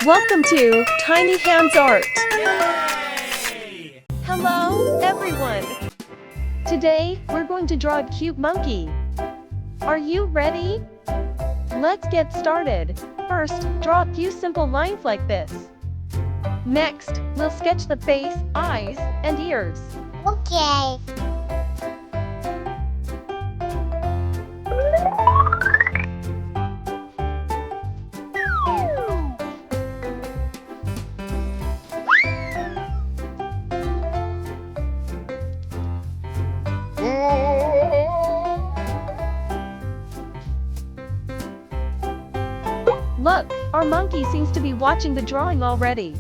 Welcome to Tiny Hands Art. Yay! Hello, everyone. Today, we're going to draw a cute monkey. Are you ready? Let's get started. First, draw a few simple lines like this. Next, we'll sketch the face, eyes, and ears. Okay. Look, our monkey seems to be watching the drawing already.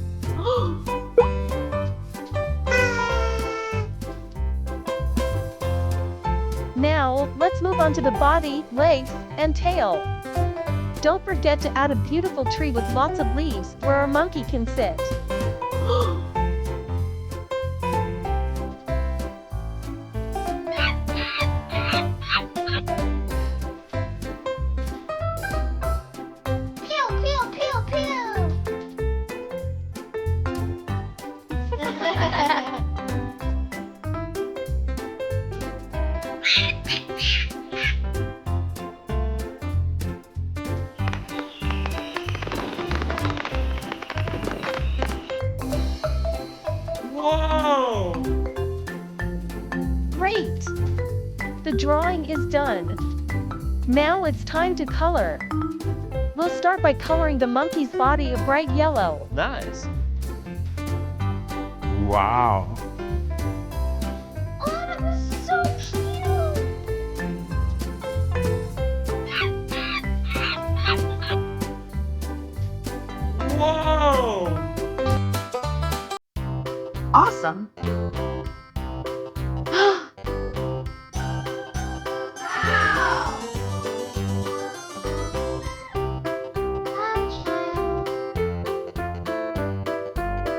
Now, let's move on to the body, legs, and tail. Don't forget to add a beautiful tree with lots of leaves where our monkey can sit. Pew, pew, pew, pew. Whoa! Great! The drawing is done. Now it's time to color. We'll start by coloring the monkey's body a bright yellow. Nice. Wow. Oh, that's so Whoa! Awesome.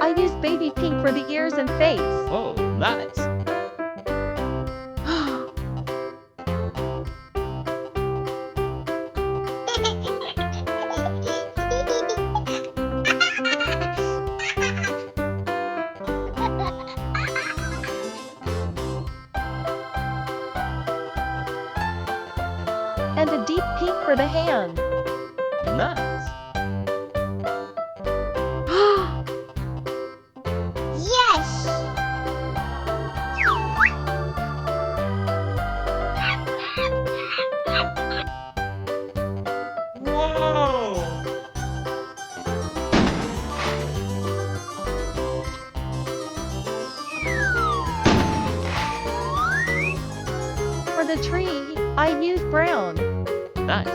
I used baby pink for the ears and face. Oh, nice. And a deep pink for the hand. Nice. Yes. Whoa! For the tree, I used brown. Nice.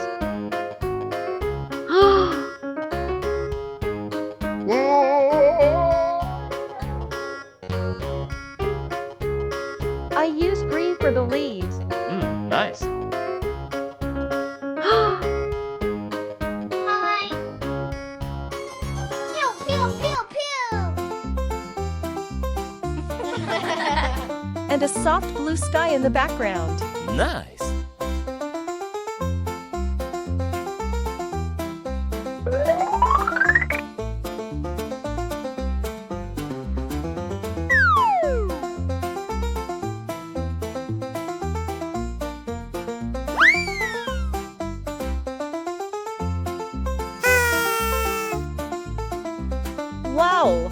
I used green for the leaves. Nice. Hi. Pew, pew, pew, pew. And a soft blue sky in the background. Nice. Wow!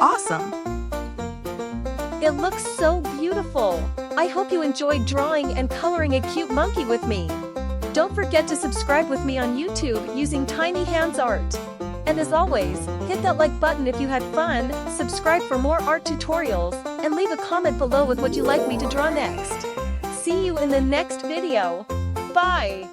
Awesome. It looks so beautiful. I hope you enjoyed drawing and coloring a cute monkey with me. Don't forget to subscribe with me on YouTube using Tiny Hands Art. And as always, hit that like button if you had fun, subscribe for more art tutorials, and leave a comment below with what you'd like me to draw next. See you in the next video. Bye!